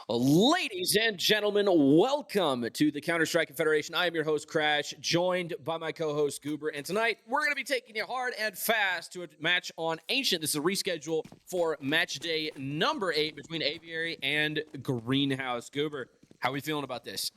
Ladies and gentlemen, welcome to the Counter-Strike Confederation. I am your host, Crash, joined by my co-host, Goober. And tonight, we're going to be taking you hard and fast to a match on Ancient. This is a reschedule for match day number 8 between AVI and Greenhouse. Goober, how are we feeling about this?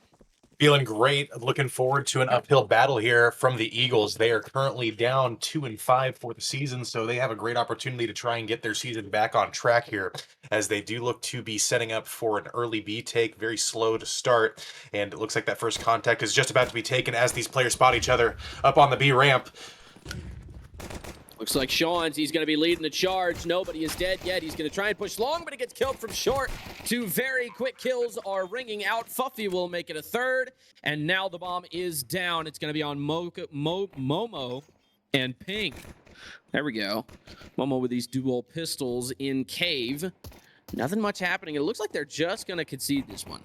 Feeling great. Looking forward to an uphill battle here from the Eagles. They are currently down 2-5 for the season, so they have a great opportunity to try and get their season back on track here, as they do look to be setting up for an early B take, very slow to start, and it looks like that first contact is just about to be taken as these players spot each other up on the B ramp. Looks like Sean's, he's going to be leading the charge. Nobody is dead yet. He's going to try and push long, but he gets killed from short. 2 very quick kills are ringing out. Fuffy will make it a third, and now the bomb is down. It's going to be on Momo and Ping. There we go. Momo with these dual pistols in cave. Nothing much happening. It looks like they're just going to concede this one.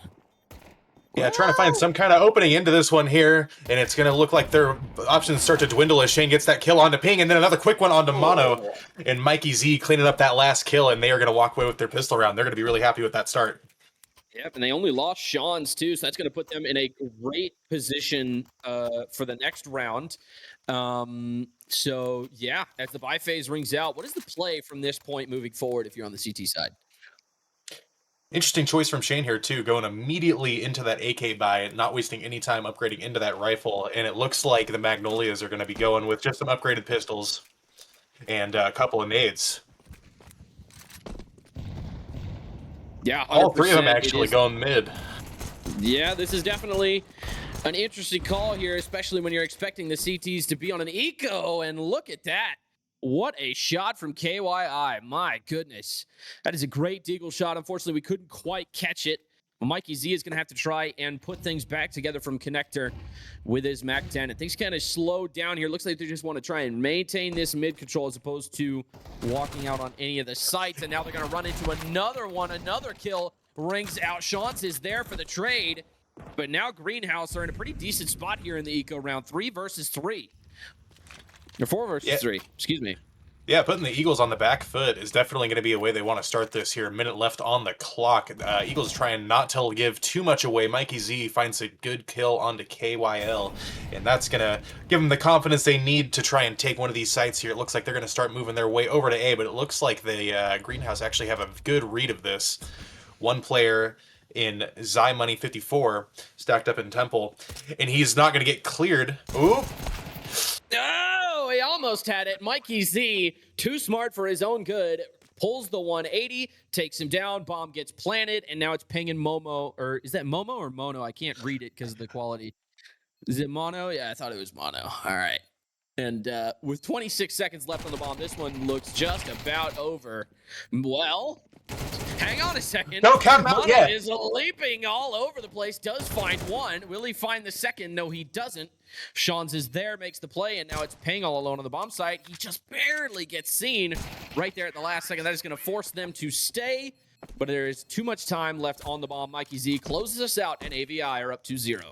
Yeah, trying to find some kind of opening into this one here, and it's going to look like their options start to dwindle as Shane gets that kill onto Ping, and then another quick one onto Mono, and Mikey Z cleaning up that last kill, and they are going to walk away with their pistol round. They're going to be really happy with that start. Yep, and they only lost Sean's too, so that's going to put them in a great position for the next round. So, yeah, as the buy phase rings out, what is the play from this point moving forward if you're on the CT side? Interesting choice from Shane here, too, going immediately into that AK buy, not wasting any time upgrading into that rifle. And it looks like the Magnolias are going to be going with just some upgraded pistols and a couple of nades. Yeah, all 3 of them actually going mid. Yeah, this is definitely an interesting call here, especially when you're expecting the CTs to be on an eco. And look at that. What a shot from KYI. My goodness. That is a great deagle shot. Unfortunately, we couldn't quite catch it. Mikey Z is going to have to try and put things back together from Connector with his MAC-10. And things kind of slowed down here. Looks like they just want to try and maintain this mid control as opposed to walking out on any of the sites. And now they're going to run into another one. Another kill rings out. Chance is there for the trade. But now Greenhouse are in a pretty decent spot here in the eco round. 3 versus 3. Or 4 versus 3, excuse me. Yeah, putting the Eagles on the back foot is definitely going to be a way they want to start this here. A minute left on the clock. Eagles trying not to give too much away. Mikey Z finds a good kill onto KYL, and that's going to give them the confidence they need to try and take one of these sites here. It looks like they're going to start moving their way over to A, but it looks like the Greenhouse actually have a good read of this. One player in ZyMoney54 stacked up in Temple, and he's not going to get cleared. Ooh! Oh, he almost had it. Mikey Z, too smart for his own good, pulls the 180, takes him down, bomb gets planted, and now it's Ping and Momo. Or is that Momo or Mono? I can't read it because of the quality. Is it Mono? Yeah, I thought it was Mono. All right. And with 26 seconds left on the bomb, this one looks just about over. Well, hang on a second. Don't count him out yet. Is leaping all over the place. Does find one. Will he find the second? No, he doesn't. Sean's is there, makes the play, and now it's Ping all alone on the bomb site. He just barely gets seen right there at the last second. That is going to force them to stay, but there is too much time left on the bomb. Mikey Z closes us out, and AVI are up 2-0.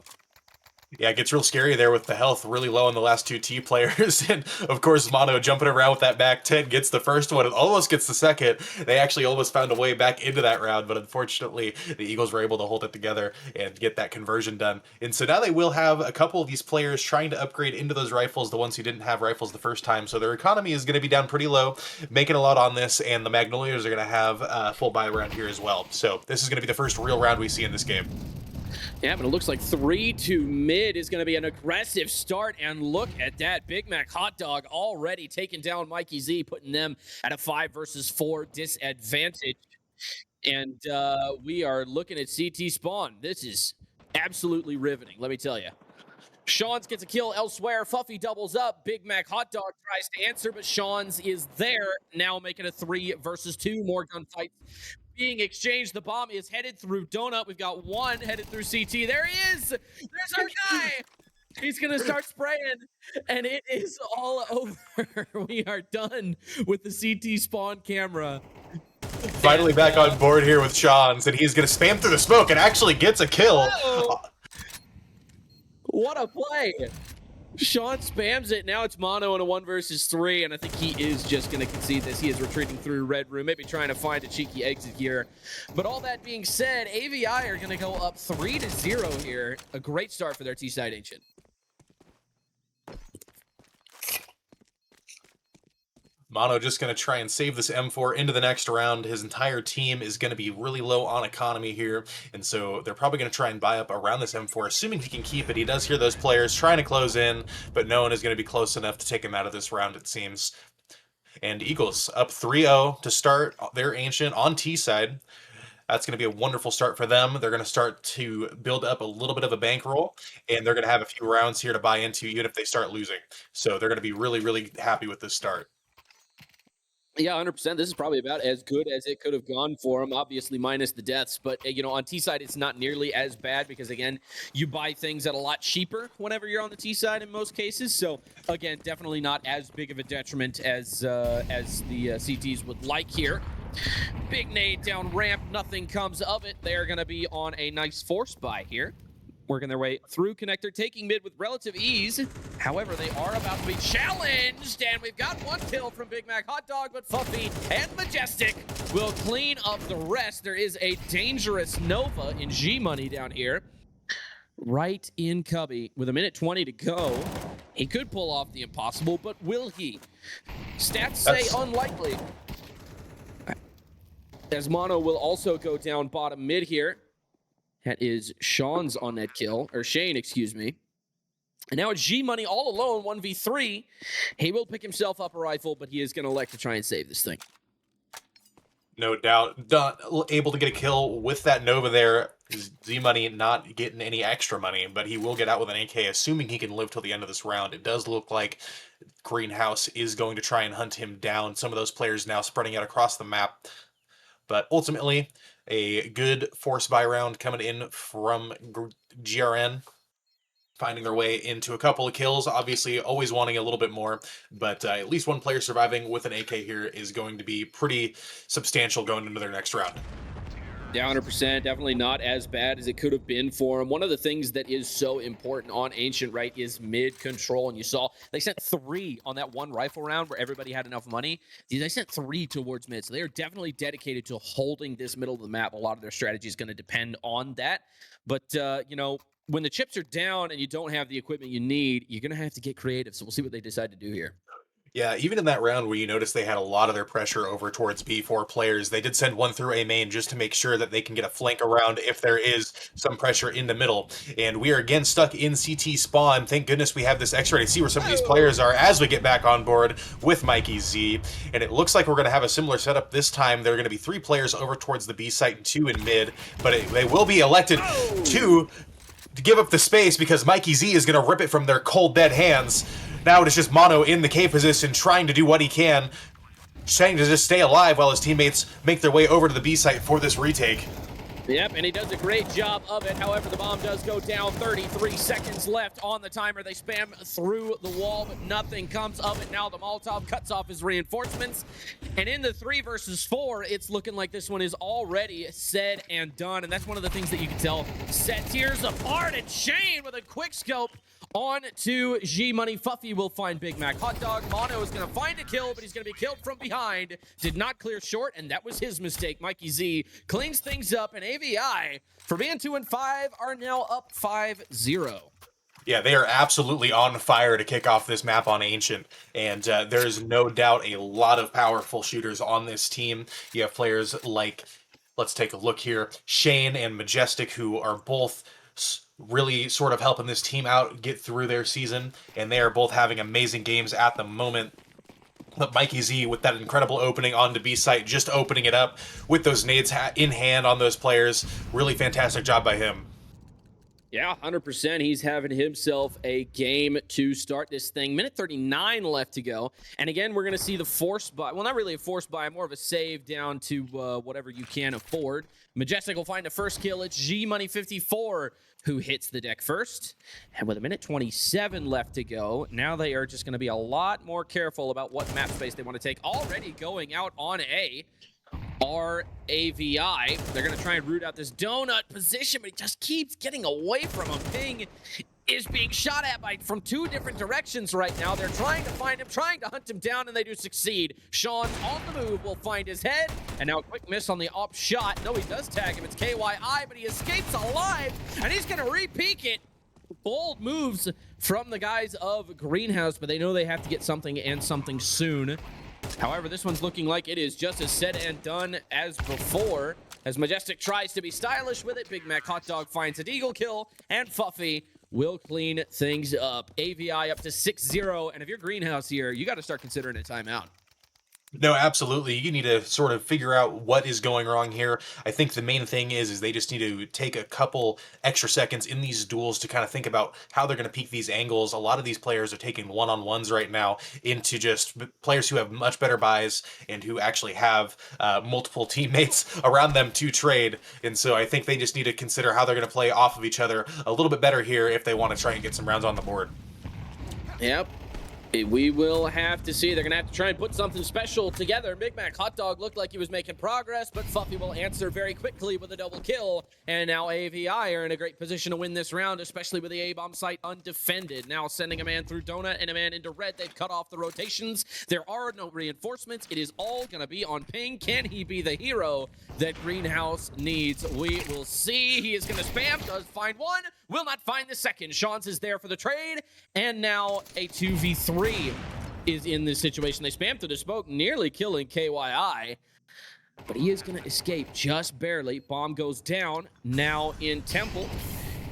Yeah, it gets real scary there with the health really low on the last 2 T players. And, of course, Mono jumping around with that back 10 gets the first one and almost gets the second. They actually almost found a way back into that round, but unfortunately, the Eagles were able to hold it together and get that conversion done. And so now they will have a couple of these players trying to upgrade into those rifles, the ones who didn't have rifles the first time. So their economy is going to be down pretty low, making a lot on this, and the Magnolias are going to have a full buy round here as well. So this is going to be the first real round we see in this game. Yeah, but it looks like 3-2 mid is going to be an aggressive start. And look at that. Big Mac Hot Dog already taking down Mikey Z, putting them at a 5 versus 4 disadvantage. And we are looking at CT spawn. This is absolutely riveting, let me tell you. Sean's gets a kill elsewhere. Fuffy doubles up. Big Mac Hot Dog tries to answer, but Sean's is there, now making a 3 versus 2. More gunfights being exchanged. The bomb is headed through Donut. We've got one headed through CT. There he is. There's our guy. He's going to start spraying, and it is all over. We are done with the CT spawn camera. Finally back on board here with Sean's, and he's going to spam through the smoke and actually gets a kill. Whoa. What a play. Sean spams it. Now it's Mono in a 1 versus 3, and I think he is just going to concede this. He is retreating through Red Room, maybe trying to find a cheeky exit here. But all that being said, AVI are going to go up 3-0 here. A great start for their T-side Ancient. Mono just going to try and save this M4 into the next round. His entire team is going to be really low on economy here, and so they're probably going to try and buy up around this M4, assuming he can keep it. He does hear those players trying to close in, but no one is going to be close enough to take him out of this round, it seems. And Eagles up 3-0 to start their Ancient on T side. That's going to be a wonderful start for them. They're going to start to build up a little bit of a bankroll, and they're going to have a few rounds here to buy into, even if they start losing. So they're going to be really, really happy with this start. Yeah, 100%. This is probably about as good as it could have gone for him, obviously minus the deaths. But, on T-side, it's not nearly as bad because, again, you buy things at a lot cheaper whenever you're on the T-side in most cases. So, again, definitely not as big of a detriment as the CTs would like here. Big nade down ramp. Nothing comes of it. They're going to be on a nice force buy here. Working their way through connector, taking mid with relative ease. However, they are about to be challenged, and we've got one kill from Big Mac Hot Dog, but Fuffy and Majestic will clean up the rest. There is a dangerous Nova in G-Money down here. Right in Cubby with 1:20 to go. He could pull off the impossible, but will he? Stats say unlikely. As Mono will also go down bottom mid here. That is Sean's on that kill, or Shane, excuse me. And now it's G-Money all alone, 1v3. He will pick himself up a rifle, but he is going to elect to try and save this thing. No doubt. Not able to get a kill with that Nova there. Z-Money not getting any extra money, but he will get out with an AK, assuming he can live till the end of this round. It does look like Greenhouse is going to try and hunt him down. Some of those players now spreading out across the map. But ultimately, a good force buy round coming in from GRN, finding their way into a couple of kills. Obviously, always wanting a little bit more, but at least one player surviving with an AK here is going to be pretty substantial going into their next round. Yeah, 100%. Definitely not as bad as it could have been for him. One of the things that is so important on Ancient, right, is mid control. And you saw they sent 3 on that one rifle round where everybody had enough money. They sent 3 towards mid. So they are definitely dedicated to holding this middle of the map. A lot of their strategy is going to depend on that. But, when the chips are down and you don't have the equipment you need, you're going to have to get creative. So we'll see what they decide to do here. Yeah, even in that round where you notice they had a lot of their pressure over towards B4 players, they did send one through A main just to make sure that they can get a flank around if there is some pressure in the middle. And we are again stuck in CT spawn. Thank goodness we have this X-ray to see where some of these players are as we get back on board with Mikey Z. And it looks like we're going to have a similar setup this time. There are going to be 3 players over towards the B site and 2 in mid, but they will be elected to give up the space because Mikey Z is going to rip it from their cold dead hands. Now it is just Mono in the K position, trying to do what he can, trying to just stay alive while his teammates make their way over to the B site for this retake. Yep, and he does a great job of it. However, the bomb does go down. 33 seconds left on the timer. They spam through the wall, but nothing comes of it. Now the Molotov cuts off his reinforcements. And in the 3 versus 4, it's looking like this one is already said and done. And that's one of the things that you can tell set tiers apart. And Shane with a quick scope on to G-Money. Fuffy will find Big Mac Hot Dog. Mono is going to find a kill, but he's going to be killed from behind. Did not clear short, and that was his mistake. Mikey Z cleans things up, and AVI, for being 2-5, are now up 5-0. Yeah, they are absolutely on fire to kick off this map on Ancient, and there is no doubt a lot of powerful shooters on this team. You have players like, let's take a look here, Shane and Majestic, who are both really sort of helping this team out get through their season, and they are both having amazing games at the moment. But Mikey Z with that incredible opening on the B site, just opening it up with those nades in hand on those players. Really fantastic job by him. Yeah, 100%. He's having himself a game to start this thing. Minute 39 left to go. And again, we're going to see the force buy. Well, not really a force buy, more of a save down to whatever you can afford. Majestic will find a first kill. It's G-Money 54 who hits the deck first. And with 1:27 left to go, now they are just going to be a lot more careful about what map space they want to take. Already going out on A. are AVI. They're going to try and root out this donut position, but he just keeps getting away from him. Ping is being shot at from 2 different directions right now. They're trying to find him, trying to hunt him down, and they do succeed. Sean on the move will find his head, and now a quick miss on the op shot. No, he does tag him. It's KYI, but he escapes alive, and he's going to re-peek it. Bold moves from the guys of Greenhouse, but they know they have to get something and something soon. However, this one's looking like it is just as said and done as before. As Majestic tries to be stylish with it, Big Mac Hot Dog finds a deagle kill, and Fuffy will clean things up. AVI up to 6-0, and if you're Greenhouse here, you got to start considering a timeout. No, absolutely. You need to sort of figure out what is going wrong here. I think the main thing is they just need to take a couple extra seconds in these duels to kind of think about how they're going to peak these angles. A lot of these players are taking one-on-ones right now into just players who have much better buys and who actually have multiple teammates around them to trade. And so I think they just need to consider how they're going to play off of each other a little bit better here if they want to try and get some rounds on the board. Yep. We will have to see. They're going to have to try and put something special together. Big Mac Hot Dog looked like he was making progress, but Fuffy will answer very quickly with a double kill. And now AVI are in a great position to win this round, especially with the A-bomb site undefended. Now sending a man through Donut and a man into Red. They've cut off the rotations. There are no reinforcements. It is all going to be on Ping. Can he be the hero that Greenhouse needs? We will see. He is going to spam. Does find one. Will not find the second. Shawns is there for the trade. And now a 2v3 is in this situation. They spam through the smoke, nearly killing KYI. But he is going to escape just barely. Bomb goes down. Now in Temple.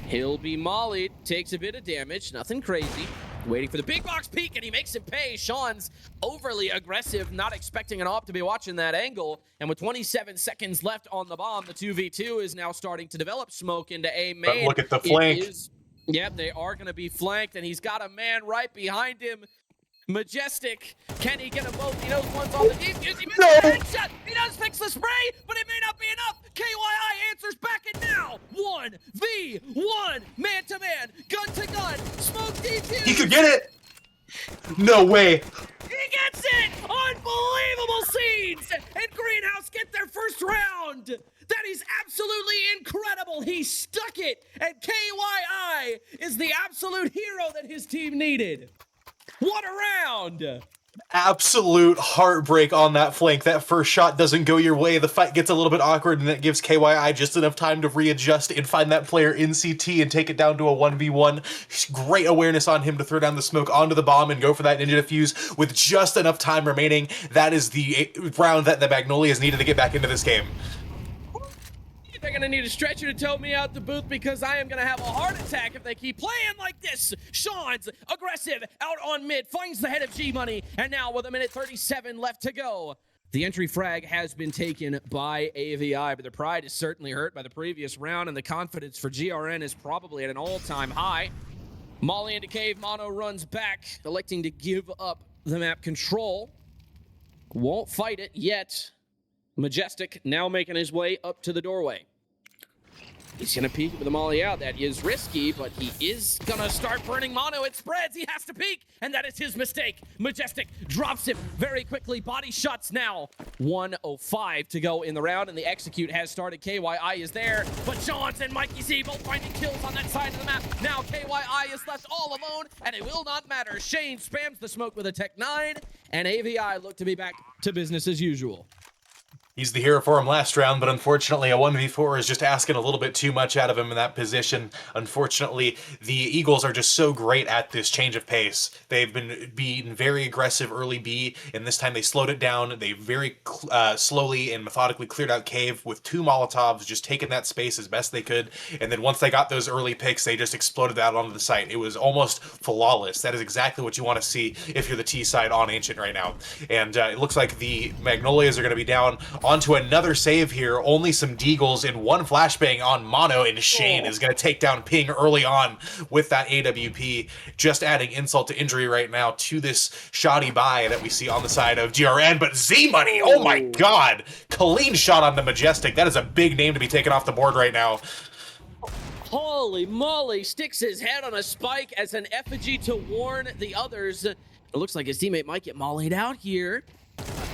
He'll be mollied. Takes a bit of damage. Nothing crazy. Waiting for the big box peek, and he makes him pay. Sean's overly aggressive, not expecting an op to be watching that angle. And with 27 seconds left on the bomb, the 2v2 is now starting to develop smoke into A main. But look at the flank. Yep, they are going to be flanked, and he's got a man right behind him. Majestic, can he get them both? He knows one's on the defuse. He missed the headshot. He does fix the spray, but it may not be enough. KYI answers back, and now 1v1, man-to-man, gun-to-gun, smoke defuse. He could get it. No way. He gets it! Unbelievable scenes! And Greenhouse get their first round! That is absolutely incredible! He stuck it! And KYI is the absolute hero that his team needed! What a round! Absolute heartbreak on that flank. That first shot doesn't go your way. The fight gets a little bit awkward, and that gives KYI just enough time to readjust and find that player in CT and take it down to a 1v1. Great awareness on him to throw down the smoke onto the bomb and go for that ninja defuse with just enough time remaining. That is the round that the Magnolias needed to get back into this game. They're going to need a stretcher to tow me out the booth because I am going to have a heart attack if they keep playing like this. Sean's aggressive out on mid, finds the head of G-Money, and now with 1:37 left to go, the entry frag has been taken by AVI, but their pride is certainly hurt by the previous round, and the confidence for GRN is probably at an all-time high. Molly into cave, Mono runs back, electing to give up the map control. Won't fight it yet. Majestic now making his way up to the doorway. He's going to peek with the molly out. That is risky, but he is going to start burning Mono. It spreads. He has to peek, and that is his mistake. Majestic drops him very quickly. Body shots now. 1:05 to go in the round, and the execute has started. KYI is there, but Johns and Mikey Z both finding kills on that side of the map. Now KYI is left all alone, and it will not matter. Shane spams the smoke with a Tech 9, and AVI look to be back to business as usual. He's the hero for him last round, but unfortunately a 1v4 is just asking a little bit too much out of him in that position. Unfortunately, the Eagles are just so great at this change of pace. They've been being very aggressive early B, and this time they slowed it down. They very slowly and methodically cleared out Cave with 2 Molotovs, just taking that space as best they could. And then once they got those early picks, they just exploded out onto the site. It was almost flawless. That is exactly what you want to see if you're the T side on Ancient right now. And it looks like the Magnolias are going to be down onto another save here. Only some deagles and 1 flashbang on Mono, and Shane is going to take down Ping early on with that AWP, just adding insult to injury right now to this shoddy buy that we see on the side of GRN. But Z-Money, oh my god, clean shot on the Majestic. That is a big name to be taken off the board right now. Holy moly, sticks his head on a spike as an effigy to warn the others. It looks like his teammate might get mollied out here.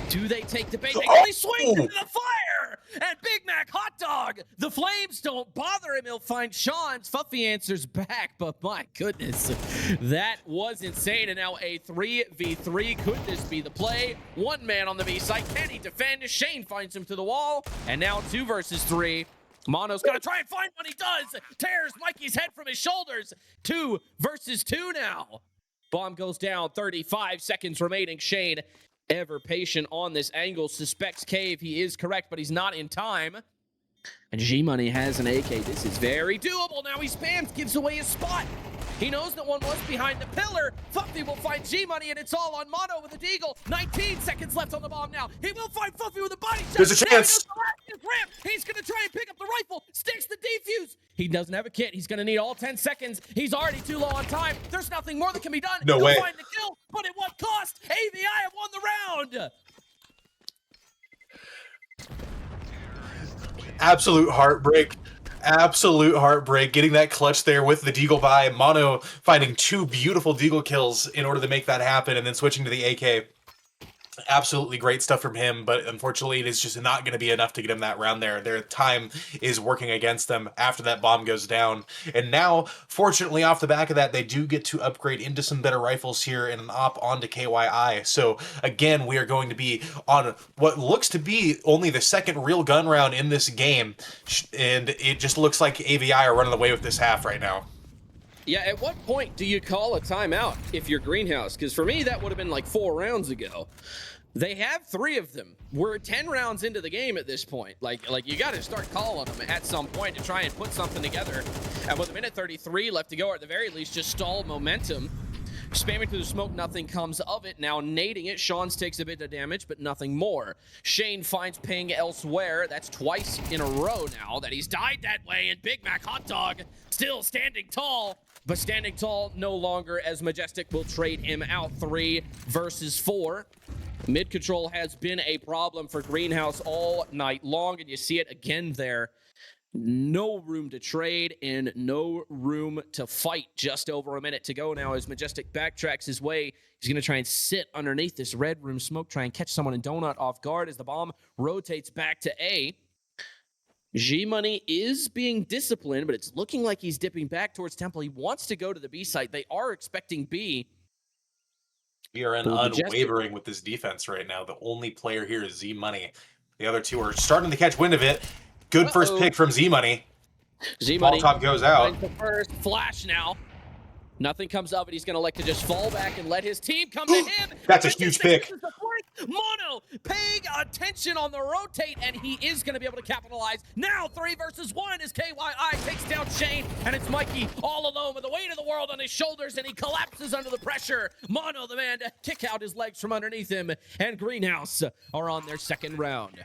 Do they take the bait? They only swing into the fire! and Big Mac Hot Dog. The flames don't bother him. He'll find Sean's. Fuffy answers back, but my goodness, that was insane. And now a 3v3. Could this be the play? One man on the B site. Can he defend? Shane finds him to the wall. And now 2 versus 3. Mono's gonna try and find what he does. Tears Mikey's head from his shoulders. 2 versus 2 now. Bomb goes down. 35 seconds remaining. Shane, ever patient on this angle, suspects Cave. He is correct, but he's not in time. And G-Money has an AK. This is very doable. Now he spams, gives away his spot. He knows that one was behind the pillar. Fuffy will find G-Money, and it's all on Mono with a deagle. 19 seconds left on the bomb now. He will find Fuffy with a body shot. There's a chance. He's going to try and pick up the rifle. Sticks the defuse. He doesn't have a kit. He's going to need all 10 seconds. He's already too low on time. There's nothing more that can be done. No way. He'll find the kill, but at what cost? AVI have won the round. Absolute heartbreak. Absolute heartbreak. Getting that clutch there with the deagle by. Mono finding 2 beautiful deagle kills in order to make that happen, and then switching to the AK. Absolutely great stuff from him, but unfortunately it is just not going to be enough to get him that round there. Their time is working against them after that bomb goes down. And now, fortunately, off the back of that, they do get to upgrade into some better rifles here and an op onto KYI. So again, we are going to be on what looks to be only the second real gun round in this game, and it just looks like AVI are running away with this half right now. Yeah, at what point do you call a timeout if you're Greenhouse? Because for me, that would have been like 4 rounds ago. They have 3 of them. We're 10 rounds into the game at this point. Like you got to start calling them at some point to try and put something together. And with a minute 33 left to go, or at the very least, just stall momentum. Spamming through the smoke, nothing comes of it. Now nading it, Sean's takes a bit of damage, but nothing more. Shane finds ping elsewhere. That's twice in a row now that he's died that way. And Big Mac Hot Dog still standing tall. But standing tall no longer, as Majestic will trade him out. 3 versus 4. Mid control has been a problem for Greenhouse all night long, and you see it again there. No room to trade and no room to fight. Just over a minute to go now as Majestic backtracks his way. He's going to try and sit underneath this red room smoke, try and catch someone in Donut off guard as the bomb rotates back to A. G-Money is being disciplined, but it's looking like he's dipping back towards Temple. He wants to go to the B site. They are expecting B. GRN unwavering with this defense right now. The only player here is Z-Money. The other 2 are starting to catch wind of it. Good first pick from Z-Money. Z-Money top goes out. The first flash now. Nothing comes of it. He's going to like to just fall back and let his team come to him. That's a huge pick. Mono paying attention on the rotate, and he is going to be able to capitalize. Now 3 versus 1 as KYI takes down Shane, and it's Mikey all alone with the weight of the world on his shoulders, and he collapses under the pressure. Mono, the man, to kick out his legs from underneath him, and Greenhouse are on their second round.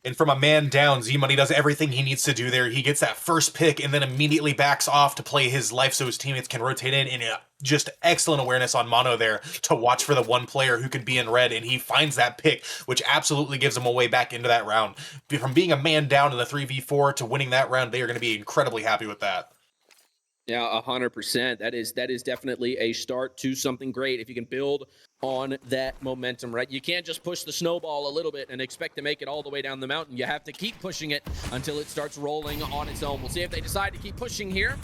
And from a man down, Z-Money does everything he needs to do there. He gets that first pick and then immediately backs off to play his life so his teammates can rotate in. And just excellent awareness on Mono there to watch for the one player who could be in red. And he finds that pick, which absolutely gives him a way back into that round. From being a man down in the 3v4 to winning that round, they are going to be incredibly happy with that. Yeah, 100%. That is definitely a start to something great if you can build on that momentum, right? You can't just push the snowball a little bit and expect to make it all the way down the mountain. You have to keep pushing it until it starts rolling on its own. We'll see if they decide to keep pushing here.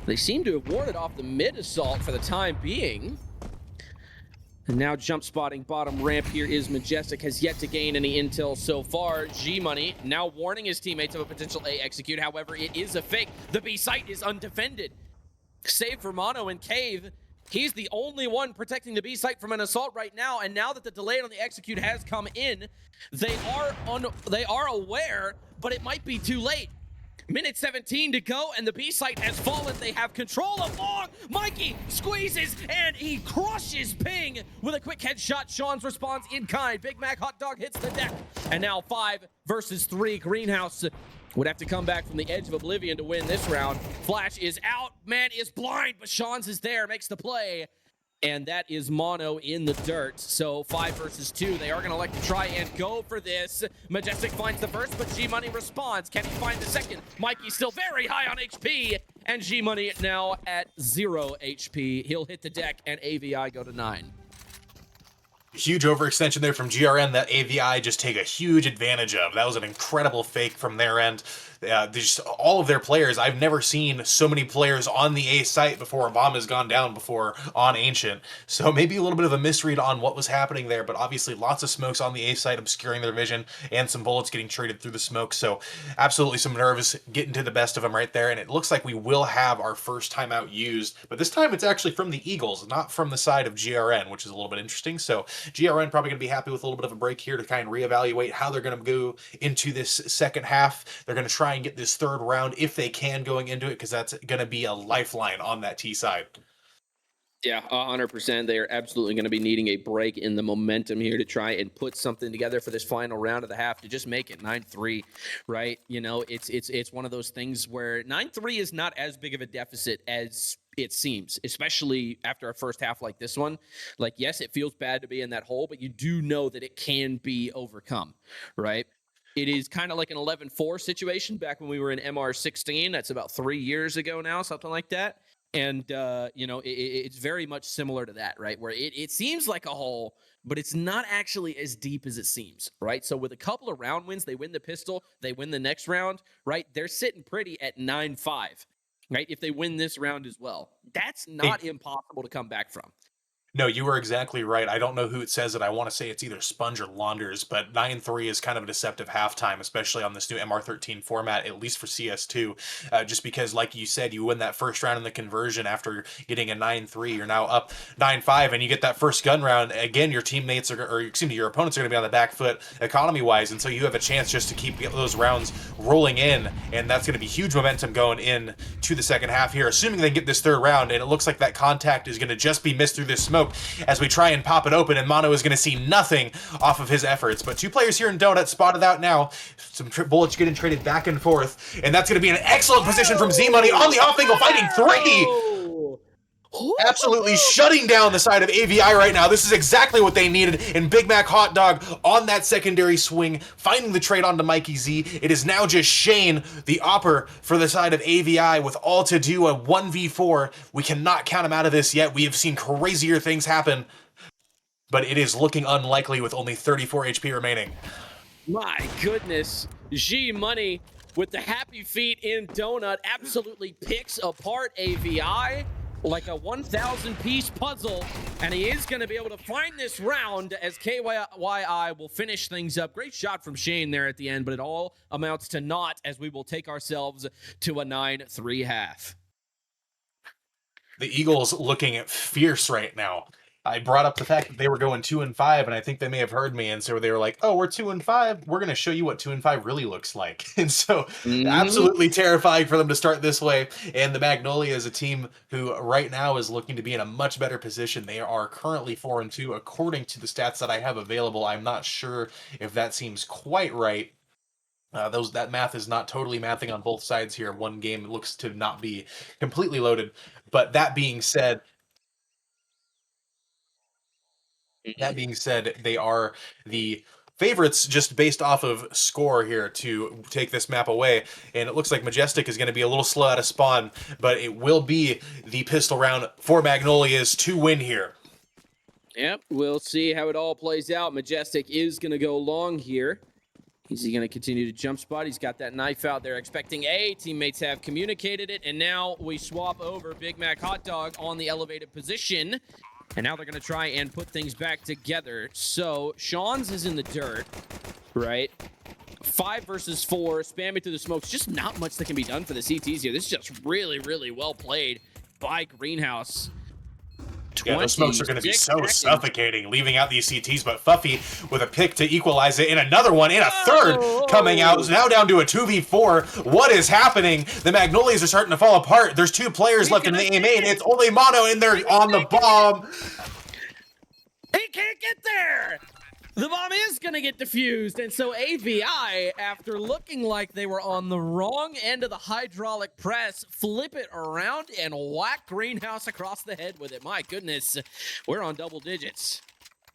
They seem to have warded off the mid assault for the time being. And now jump spotting bottom ramp here is Majestic, has yet to gain any intel so far. G-Money now warning his teammates of a potential A execute. However, it is a fake. The B site is undefended. Save for Mono and Cave. He's the only one protecting the B site from an assault right now. And now that the delay on the execute has come in, they are aware, but it might be too late. Minute 17 to go, and the B site has fallen. They have control of long. Mikey squeezes, and he crushes Ping with a quick headshot. Sean's responds in kind. Big Mac Hot Dog hits the deck. And now 5 versus 3. Greenhouse would have to come back from the edge of oblivion to win this round. Flash is out. Man is blind, but Sean's is there, makes the play. And that is Mono in the dirt. So 5 versus 2. They are going to like to try and go for this. Majestic finds the first, but G-Money responds. Can he find the second? Mikey's still very high on HP. And G-Money now at 0 HP. He'll hit the deck, and AVI go to 9. Huge overextension there from GRN that AVI just take a huge advantage of. That was an incredible fake from their end. Just all of their players. I've never seen so many players on the A site before. A bomb has gone down before on Ancient. So maybe a little bit of a misread on what was happening there, but obviously lots of smokes on the A site obscuring their vision and some bullets getting traded through the smoke. So absolutely some nerves getting to the best of them right there. And it looks like we will have our first timeout used, but this time it's actually from the Eagles, not from the side of GRN, which is a little bit interesting. So GRN probably going to be happy with a little bit of a break here to kind of reevaluate how they're going to go into this second half. They're going to try and get this third round if they can going into it, because that's going to be a lifeline on that T side. Yeah, 100%. They are absolutely going to be needing a break in the momentum here to try and put something together for this final round of the half to just make it 9-3, right? You know, it's one of those things where 9-3 is not as big of a deficit as it seems, especially after a first half like this one. Like, yes, it feels bad to be in that hole, but you do know that it can be overcome, right? It is kind of like an 11-4 situation back when we were in MR16. That's about 3 years ago now, something like that. And, you know, it's very much similar to that, right? Where it seems like a hole, but it's not actually as deep as it seems, right? So with a couple of round wins, they win the pistol, they win the next round, right? They're sitting pretty at 9-5, right? If they win this round as well. That's not impossible to come back from. No, you were exactly right. I don't know who it says it. I want to say it's either Sponge or Launders, but 9-3 is kind of a deceptive halftime, especially on this new MR13 format, at least for CS2. Just because, like you said, you win that first round in the conversion after getting a 9-3. You're now up 9-5, and you get that first gun round. Again, your teammates are, or excuse me, your opponents are going to be on the back foot economy-wise, and so you have a chance just to keep those rounds rolling in, and that's going to be huge momentum going in to the second half here, assuming they get this third round, and it looks like that contact is going to just be missed through this smoke as we try and pop it open, and Mono is going to see nothing off of his efforts. But two players here in Donut spotted out now. Some bullets getting traded back and forth, and that's going to be an excellent position from Z-Money on the off angle, fighting three! Absolutely shutting down the side of AVI right now. This is exactly what they needed. And Big Mac Hot Dog on that secondary swing, finding the trade onto Mikey Z. It is now just Shane, the opper for the side of AVI, with all to do a 1v4. We cannot count him out of this yet. We have seen crazier things happen, but it is looking unlikely with only 34 HP remaining. My goodness. G-Money with the happy feet in Donut absolutely picks apart AVI like a 1,000-piece puzzle, and he is going to be able to find this round as KYI will finish things up. Great shot from Shane there at the end, but it all amounts to naught as we will take ourselves to a 9-3 half. The Eagles looking fierce right now. I brought up the fact that they were going 2-5, and I think they may have heard me, and so they were like, "Oh, we're 2-5. We're going to show you what 2-5 really looks like." And so, absolutely terrifying for them to start this way. And the Magnolias, a team who right now is looking to be in a much better position. They are currently 4-2, according to the stats that I have available. I'm not sure if that seems quite right. That math is not totally mathing on both sides here. One game looks to not be completely loaded. But that being said, they are the favorites just based off of score here to take this map away. And it looks like Majestic is going to be a little slow out of spawn, but it will be the pistol round for Magnolias to win here. Yep, we'll see how it all plays out. Majestic is going to go long here. Is he going to continue to jump spot? He's got that knife out there expecting A. Teammates have communicated it, and now we swap over Big Mac Hot Dog on the elevated position. And now they're going to try and put things back together. So Sean's is in the dirt, right? 5 versus 4, spamming through the smokes. Just not much that can be done for the CTs here. This is just really, really well played by Greenhouse. Yeah, those smokes are going to be so suffocating, leaving out these CTs, but Fuffy with a pick to equalize it, and another one, and a third coming out. It's now down to a 2v4. What is happening? The Magnolias are starting to fall apart. There's 2 players left in the A main. It's only Mono in there on the bomb. He can't get there! The bomb is going to get defused, and so AVI, after looking like they were on the wrong end of the hydraulic press, flip it around and whack Greenhouse across the head with it. My goodness, we're on double digits.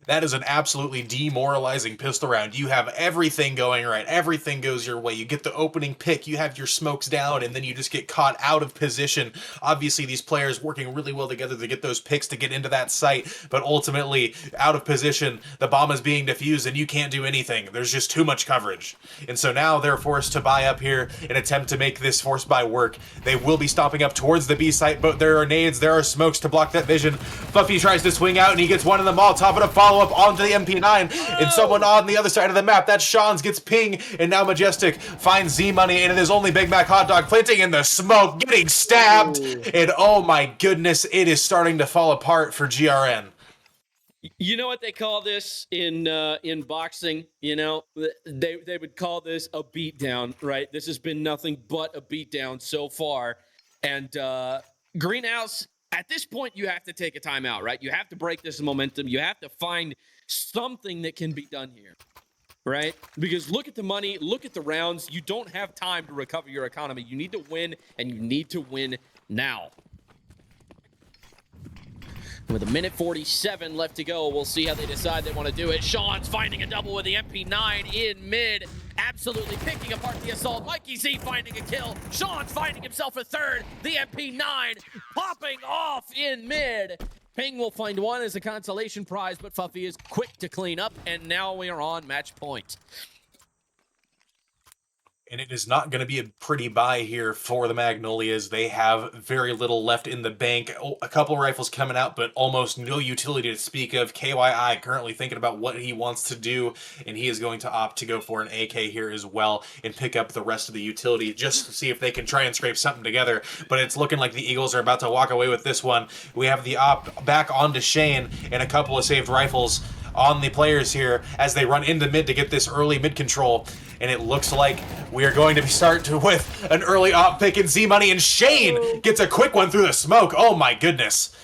That is an absolutely demoralizing pistol round. You have everything going right. Everything goes your way. You get the opening pick. You have your smokes down, and then you just get caught out of position. Obviously, these players working really well together to get those picks to get into that site, but ultimately, out of position, the bomb is being defused, and you can't do anything. There's just too much coverage. And so now they're forced to buy up here and attempt to make this force buy work. They will be stopping up towards the B site, but there are nades, there are smokes to block that vision. Fluffy tries to swing out, and he gets one in the Molotov, but a follow up onto the MP9, and someone on the other side of the map. That Sean's gets ping, and now Majestic finds Z-Money, and it is only Big Mac Hot Dog planting in the smoke, getting stabbed, and oh my goodness, it is starting to fall apart for GRN. You know what they call this in boxing? You know, they would call this a beatdown, right? This has been nothing but a beatdown so far, and Greenhouse, at this point, you have to take a timeout, right? You have to break this momentum. You have to find something that can be done here, right? Because look at the money, look at the rounds. You don't have time to recover your economy. You need to win, and you need to win now. With a minute 47 left to go, we'll see how they decide they want to do it. Sean's finding a double with the MP9 in mid. Absolutely picking apart the assault. Mikey Z finding a kill. Sean's finding himself a third. The MP9 popping off in mid. Ping will find one as a consolation prize, but Fuffy is quick to clean up, and now we are on match point. And it is not going to be a pretty buy here for the Magnolias. They have very little left in the bank. A couple rifles coming out, but almost no utility to speak of. KYI currently thinking about what he wants to do, and he is going to opt to go for an AK here as well and pick up the rest of the utility just to see if they can try and scrape something together. But it's looking like the Eagles are about to walk away with this one. We have the op back onto Shane and a couple of saved rifles on the players here as they run into mid to get this early mid control. And it looks like we are going to start with an early op pick in Z-Money, and Shane gets a quick one through the smoke. Oh my goodness.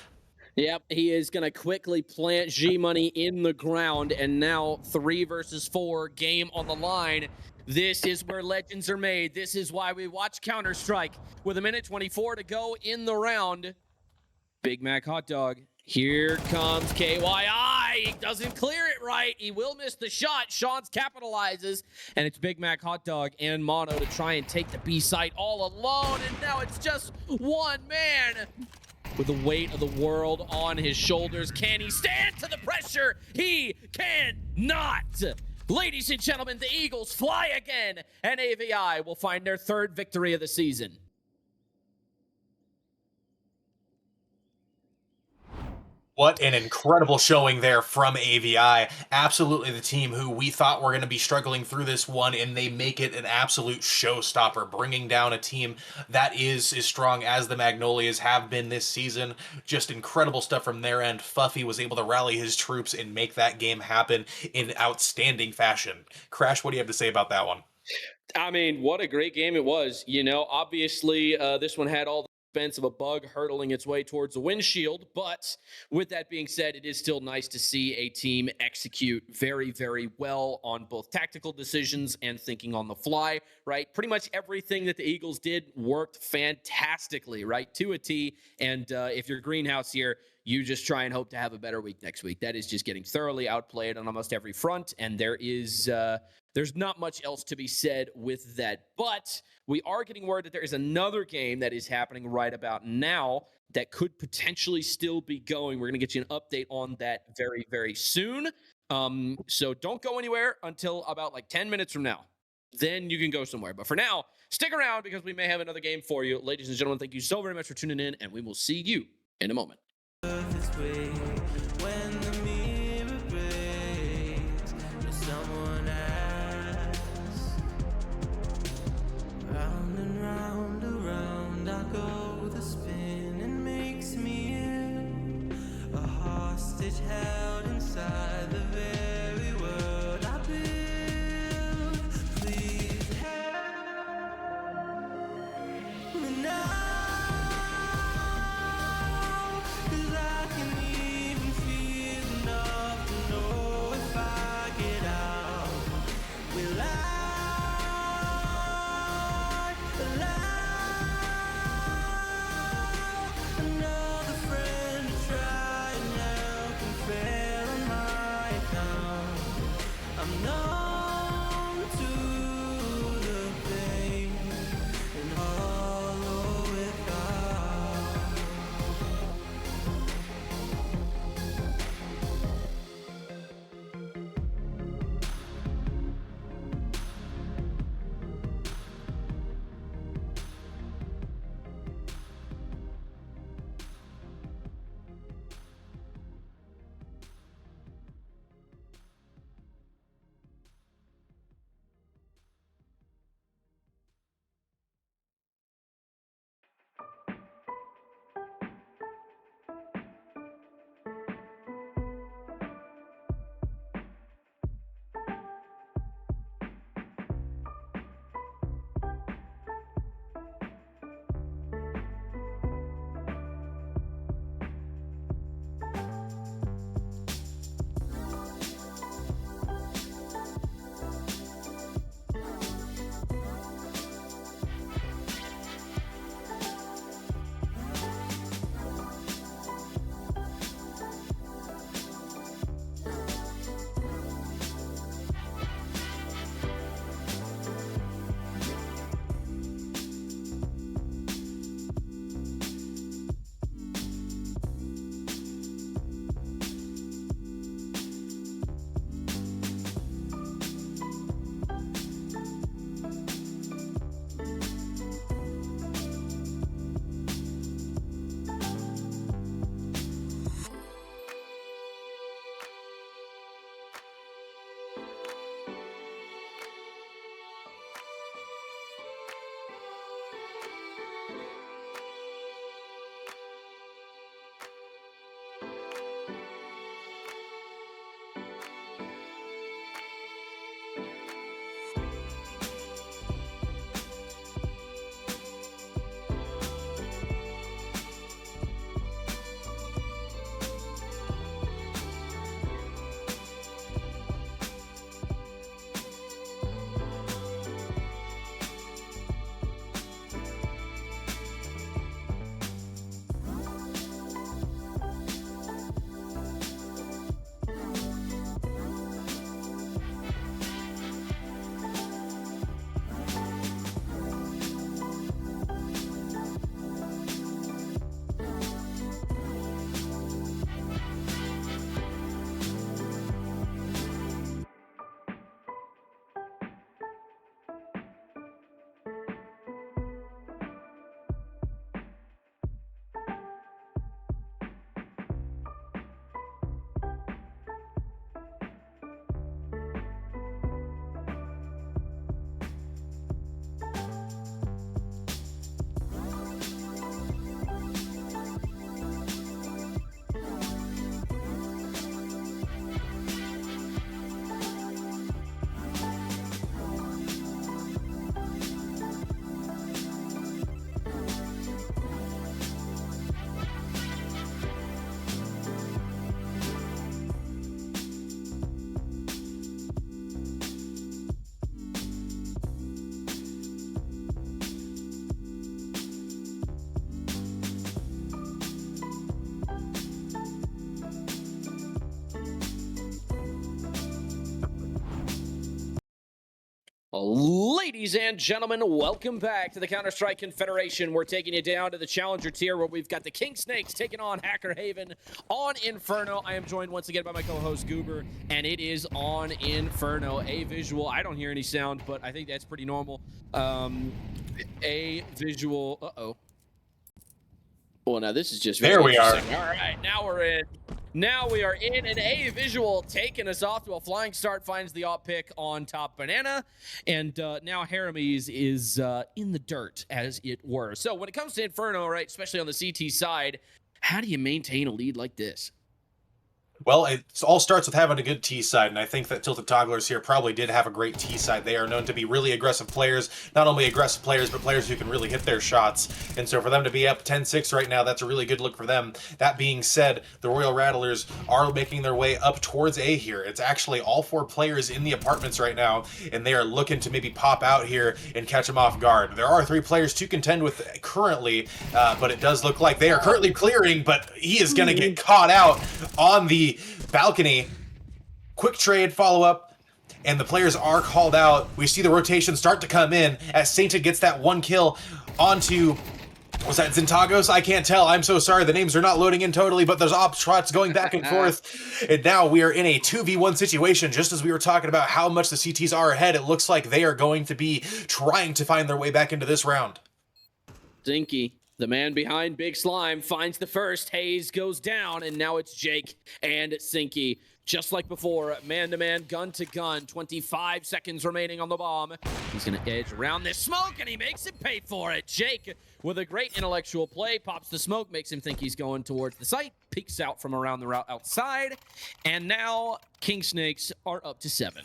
Yep, he is going to quickly plant G-Money in the ground, and now 3 versus 4, game on the line. This is where legends are made. This is why we watch Counter-Strike. With a minute 24 to go in the round, Big Mac Hot Dog. Here comes KYI. He doesn't clear it right. He will miss the shot. Sean's capitalizes, and it's Big Mac Hot Dog and Mono to try and take the B site all alone, and now it's just one man with the weight of the world on his shoulders. Can he stand to the pressure? He cannot. Ladies and gentlemen, the Eagles fly again, and AVI will find their 3rd victory of the season. What an incredible showing there from AVI. Absolutely the team who we thought were going to be struggling through this one, and they make it an absolute showstopper, bringing down a team that is as strong as the Magnolias have been this season. Just incredible stuff from their end. Fuffy was able to rally his troops and make that game happen in outstanding fashion. Crash, what do you have to say about that one? I mean, what a great game it was. You know, obviously, this one had all the expense of a bug hurtling its way towards the windshield, but with that being said, it is still nice to see a team execute very, very well on both tactical decisions and thinking on the fly, right? Pretty much everything that the Eagles did worked fantastically, right? To a T, and if you're Greenhouse here, you just try and hope to have a better week next week. That is just getting thoroughly outplayed on almost every front, and there's not much else to be said with that. But we are getting word that there is another game that is happening right about now that could potentially still be going. We're going to get you an update on that very, very soon. So don't go anywhere until about like 10 minutes from now. Then you can go somewhere. But for now, stick around because we may have another game for you. Ladies and gentlemen, thank you so very much for tuning in, and we will see you in a moment. Held inside the very world I build. Please help me now, 'cause I can even feel enough to know if I get out, will I allow another friend to try and help and fail on my Ladies and gentlemen, welcome back to the Counter-Strike Confederation. We're taking you down to the Challenger tier where we've got the King Snakes taking on Hacker Haven on Inferno. I am joined once again by my co-host Goober, and it is on Inferno. A visual, I don't hear any sound, but I think that's pretty normal. A visual, Well, now this is just very There we are. interesting. All right, now we're in. Now we are in an A visual taking us off to a flying start, finds the op pick on top banana, and now Haramis is in the dirt, as it were. So when it comes to Inferno, right, especially on the CT side, how do you maintain a lead like this? Well, it all starts with having a good T side, and I think that Tilted Togglers here probably did have a great T side. They are known to be really aggressive players, not only aggressive players, but players who can really hit their shots. And so for them to be up 10-6 right now, that's a really good look for them. That being said, the Royal Rattlers are making their way up towards A here. It's actually all 4 players in the apartments right now, and they are looking to maybe pop out here and catch them off guard. There are 3 players to contend with currently, but it does look like they are currently clearing, but he is going to get caught out on the balcony. Quick trade follow-up, and the players are called out. We see the rotation start to come in as Sainted gets that 1 kill onto, was that Zintagos? I can't tell. I'm so sorry. The names are not loading in totally, but there's op shots going back and forth. And now we are in a 2v1 situation. Just as we were talking about how much the CTs are ahead, it looks like they are going to be trying to find their way back into this round. Zinky, the man behind Big Slime, finds the first. Hayes goes down, and now it's Jake and Sinky. Just like before, man-to-man, gun-to-gun, 25 seconds remaining on the bomb. He's going to edge around this smoke, and he makes it pay for it. Jake, with a great intellectual play, pops the smoke, makes him think he's going towards the site, peeks out from around the route outside, and now King Snakes are up to 7.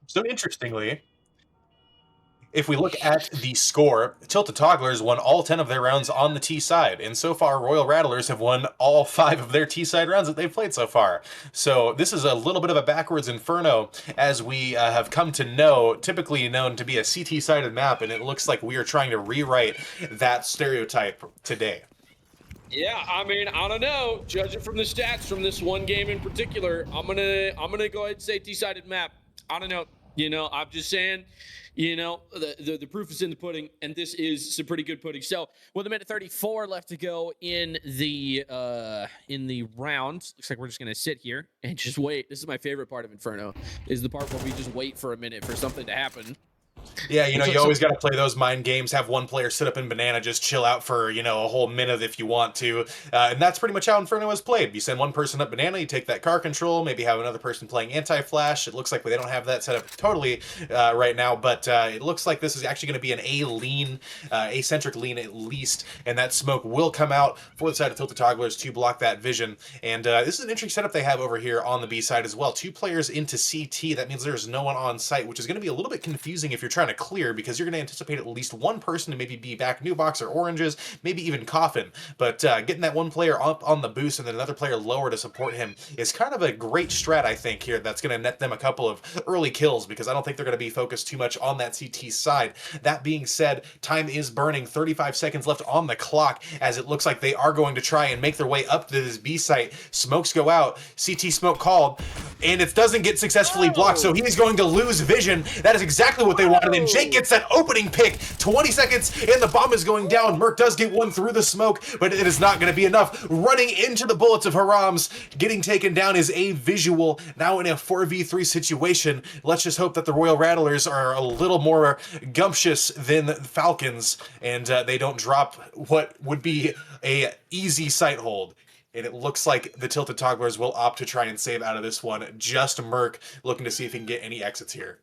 So interestingly, if we look at the score, Tilted Togglers won all 10 of their rounds on the T side, and so far Royal Rattlers have won all 5 of their T side rounds that they've played so far. So this is a little bit of a backwards Inferno, as we have come to know, typically known to be a CT-sided map, and it looks like we are trying to rewrite that stereotype today. Yeah, I mean, I don't know. Judging from the stats from this one game in particular, I'm gonna go ahead and say T-sided map. I don't know. You know, I'm just saying, you know, the proof is in the pudding, and this is some pretty good pudding. So, with a minute 34 left to go in the round, looks like we're just gonna sit here and just wait. This is my favorite part of Inferno, is the part where we just wait for a minute for something to happen. Yeah, you know, you always got to play those mind games, have one player sit up in banana, just chill out for, you know, a whole minute if you want to. And that's pretty much how Inferno is played. You send one person up banana, you take that car control, maybe have another person playing anti-flash. It looks like they don't have that set up totally right now, but it looks like this is actually going to be an A-lean, A-centric lean at least, and that smoke will come out for the side of Tilted Togglers to block that vision. And this is an interesting setup they have over here on the B side as well. 2 players into CT, that means there's no one on site, which is going to be a little bit confusing if you're trying to clear, because you're going to anticipate at least one person to maybe be back new box or oranges, maybe even coffin. But getting that one player up on the boost and then another player lower to support him is kind of a great strat, I think, here. That's going to net them a couple of early kills, because I don't think they're going to be focused too much on that CT side. That being said, time is burning. 35 seconds left on the clock, as it looks like they are going to try and make their way up to this B site. Smokes go out. CT smoke called, and it doesn't get successfully blocked, so he's going to lose vision. That is exactly what they wanted, and Jake gets that opening pick. 20 seconds, and the bomb is going down. Merc does get one through the smoke, but it is not going to be enough. Running into the bullets of Harams, getting taken down is a visual. Now in a 4v3 situation, let's just hope that the Royal Rattlers are a little more gumptious than the Falcons, and they don't drop what would be a easy sight hold. And it looks like the Tilted Togglers will opt to try and save out of this one. Just Merc looking to see if he can get any exits here.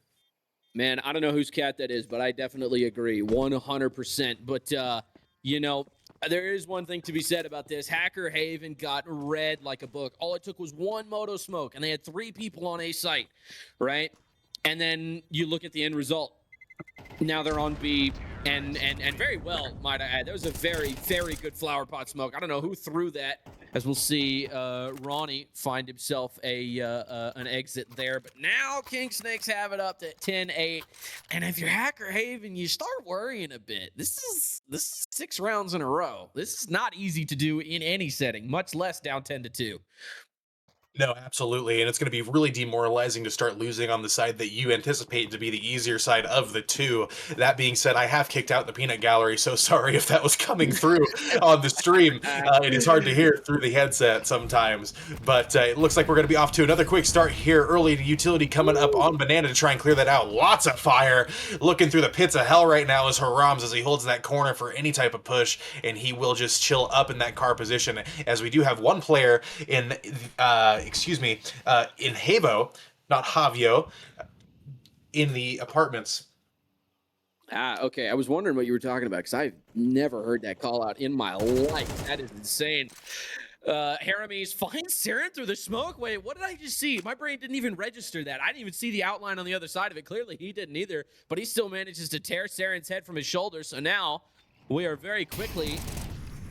Man, I don't know whose cat that is, but I definitely agree 100%. But, you know, there is one thing to be said about this. Hacker Haven got read like a book. All it took was one moto smoke, and they had 3 people on A site, right? And then you look at the end result. Now they're on B, and very well, might I add. That was a very, very good flower pot smoke. I don't know who threw that, as we'll see Ronnie find himself an exit there. But now King Snakes have it up to 10-8. And if you're Hacker Haven, you start worrying a bit. This is 6 rounds in a row. This is not easy to do in any setting, much less down 10-2. No, absolutely. And it's going to be really demoralizing to start losing on the side that you anticipate to be the easier side of the two. That being said, I have kicked out the peanut gallery, so sorry if that was coming through on the stream. It is hard to hear through the headset sometimes. But it looks like we're going to be off to another quick start here. Early utility coming up on Banana to try and clear that out. Lots of fire. Looking through the pits of hell right now is Harams as he holds that corner for any type of push, and he will just chill up in that car position, as we do have one player in in Havo, not Havio, in the apartments. Okay. I was wondering what you were talking about because I've never heard that call out in my life. That is insane. Haramis finds Saren through the smoke. Wait, what did I just see? My brain didn't even register that. I didn't even see the outline on the other side of it. Clearly, he didn't either, but he still manages to tear Saren's head from his shoulder. So now we are very quickly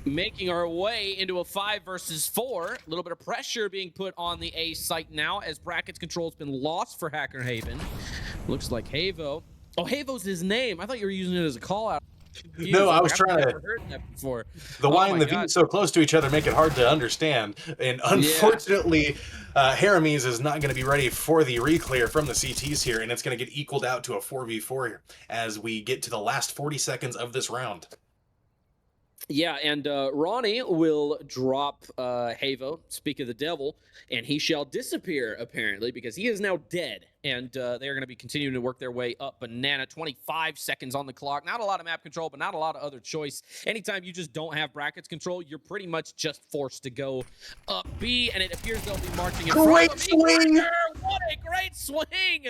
making our way into a 5 versus 4. A little bit of pressure being put on the A site now as brackets control's been lost for Hacker Haven. Looks like Havo. Oh, Havo's his name. I thought you were using it as a call out. No, I was trying to. Heard that before. The Y and the V so close to each other make it hard to understand. And unfortunately, Haramis is not going to be ready for the reclear from the CTs here, and it's going to get equaled out to a 4v4 here as we get to the last 40 seconds of this round. Yeah, and Ronnie will drop Havo, speak of the devil, and he shall disappear, apparently, because he is now dead. And they're going to be continuing to work their way up. Banana, 25 seconds on the clock. Not a lot of map control, but not a lot of other choice. Anytime you just don't have brackets control, you're pretty much just forced to go up B, and it appears they'll be marching in front of Great swing! What a great swing!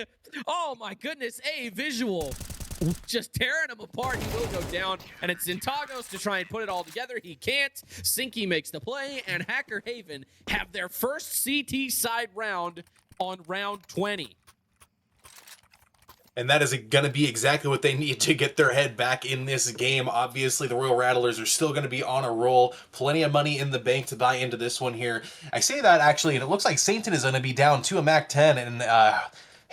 Oh, my goodness, a visual. Just tearing him apart. He will go down, and it's Zintagos to try and put it all together. He can't. Sinky makes the play, and Hacker Haven have their first CT side round on round 20. And that is going to be exactly what they need to get their head back in this game. Obviously, the Royal Rattlers are still going to be on a roll. Plenty of money in the bank to buy into this one here. I say that, actually, and it looks like Sainton is going to be down to a Mac 10, and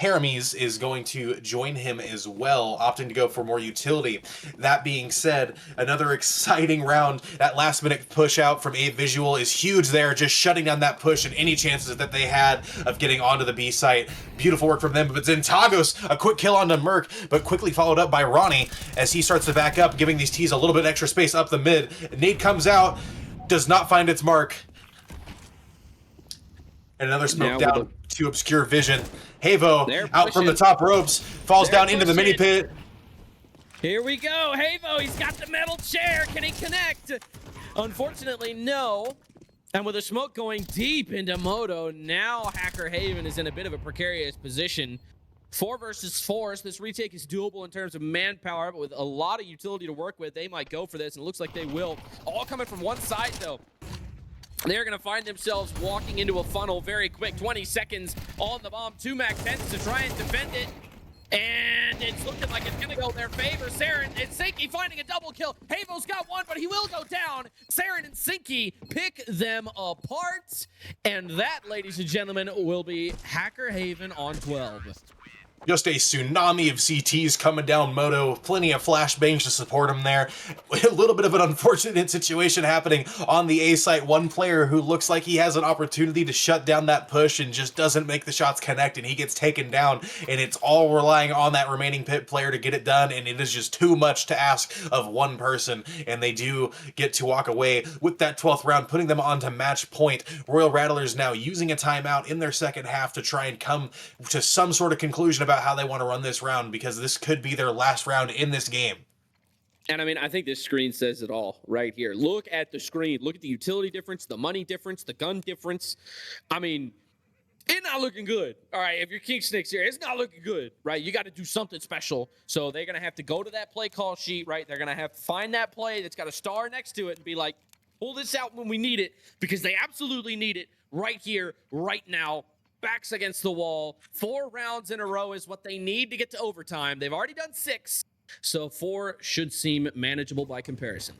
Haramis is going to join him as well, opting to go for more utility. That being said, another exciting round. That last minute push out from A Visual is huge there, just shutting down that push and any chances that they had of getting onto the B site. Beautiful work from them, but Zintagos, a quick kill onto Merc, but quickly followed up by Ronnie as he starts to back up, giving these T's a little bit extra space up the mid. Nade comes out, does not find its mark. And another smoke down to obscure vision. Havo out from the top ropes, falls down into the mini pit. Here we go, Havo, he's got the metal chair. Can he connect? Unfortunately, no. And with the smoke going deep into Moto, now Hacker Haven is in a bit of a precarious position. 4 versus 4, so this retake is doable in terms of manpower, but with a lot of utility to work with, they might go for this, and it looks like they will. All coming from one side, though. They're going to find themselves walking into a funnel very quick. 20 seconds on the bomb. 2 Mac 10s to try and defend it. And it's looking like it's going to go in their favor. Saren and Sinky finding a double kill. Havo's got one, but he will go down. Saren and Sinky pick them apart. And that, ladies and gentlemen, will be Hacker Haven on 12. Just a tsunami of CTs coming down Moto. Plenty of flashbangs to support him there. A little bit of an unfortunate situation happening on the A site. One player who looks like he has an opportunity to shut down that push and just doesn't make the shots connect, and he gets taken down, and it's all relying on that remaining pit player to get it done, and it is just too much to ask of one person, and they do get to walk away with that 12th round, putting them onto match point. Royal Rattlers now using a timeout in their second half to try and come to some sort of conclusion about how they want to run this round, because this could be their last round in this game. And I mean, I think this screen says it all right here. Look at the screen. Look at the utility difference, the money difference, the gun difference. I mean, it's not looking good. All right, if you're King Snakes here, it's not looking good, right? You got to do something special. So they're going to have to go to that play call sheet, right? They're going to have to find that play that's got a star next to it and be like, pull this out when we need it, because they absolutely need it right here, right now. Backs against the wall. 4 rounds in a row is what they need to get to overtime. They've already done 6, so 4 should seem manageable by comparison.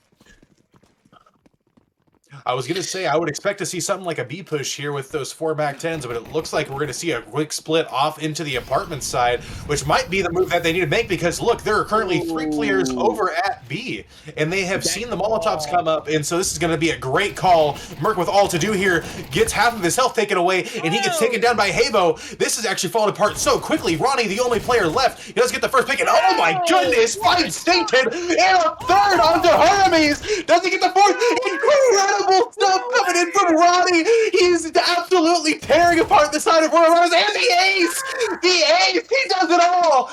I was going to say, I would expect to see something like a B push here with those 4 Mac 10s, but it looks like we're going to see a quick split off into the apartment side, which might be the move that they need to make, because look, there are currently 3 players over at B, and they have seen the Molotovs come up, and so this is going to be a great call. Merc with all to do here gets half of his health taken away, and he gets taken down by Habo. This is actually falling apart so quickly. Ronnie, the only player left, he does get the first pick, and oh my goodness, 5 Stinkted, and a third onto Hermes. Does he get the fourth? Incredible stuff coming in from Ronnie. He's absolutely tearing apart the side of Royal Runners, and the ace! The ace! He does it all!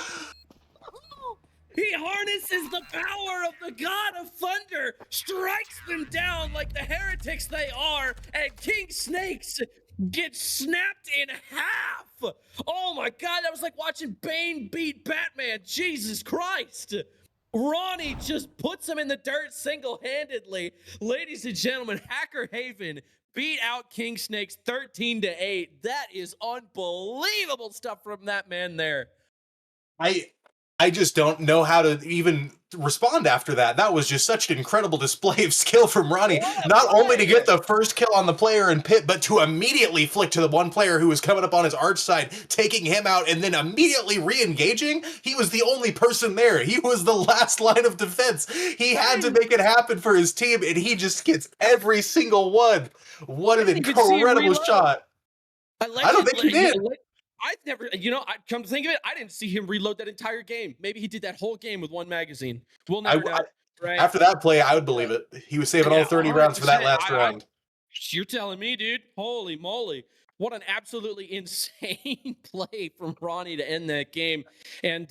He harnesses the power of the god of thunder, strikes them down like the heretics they are, and King Snakes gets snapped in half. Oh my god, that was like watching Bane beat Batman. Jesus Christ. Ronnie just puts him in the dirt single-handedly. Ladies and gentlemen, Hacker Haven beat out King Snakes 13-8. That is unbelievable stuff from that man there. I just don't know how to even respond after that. That was just such an incredible display of skill from Ronnie. Not only to get the first kill on the player in pit, but to immediately flick to the one player who was coming up on his arch side, taking him out, and then immediately re-engaging. He was the only person there. He was the last line of defense. He had to make it happen for his team, and he just gets every single one. What an incredible shot. I don't think he did. I've never, I come to think of it, I didn't see him reload that entire game. Maybe he did that whole game with one magazine. We'll never know. Right? After that play, I would believe it. He was saving all 30 rounds for that last round. You're telling me, dude? Holy moly. What an absolutely insane play from Ronnie to end that game. And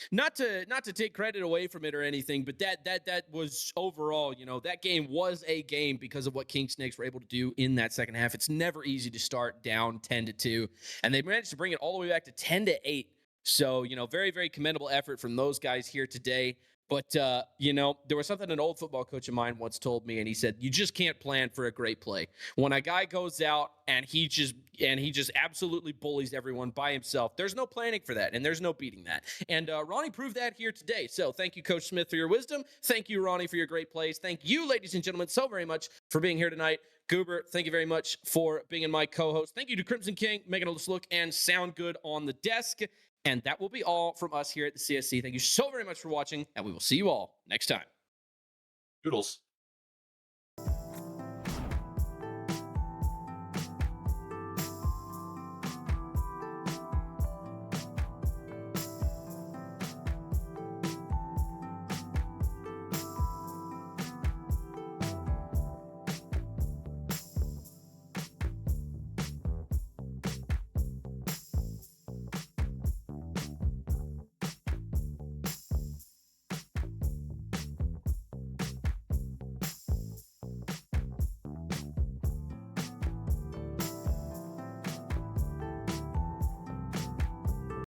not to take credit away from it or anything, but that was overall, that game was a game because of what King Snakes were able to do in that second half. It's never easy to start down 10-2, and they managed to bring it all the way back to 10-8. So, very, very commendable effort from those guys here today. But, there was something an old football coach of mine once told me, and he said, you just can't plan for a great play. When a guy goes out and he just absolutely bullies everyone by himself, there's no planning for that, and there's no beating that. And Ronnie proved that here today. So thank you, Coach Smith, for your wisdom. Thank you, Ronnie, for your great plays. Thank you, ladies and gentlemen, so very much for being here tonight. Goober, thank you very much for being my co-host. Thank you to Crimson King, making us look and sound good on the desk. And that will be all from us here at the CSC. Thank you so very much for watching, and we will see you all next time. Doodles.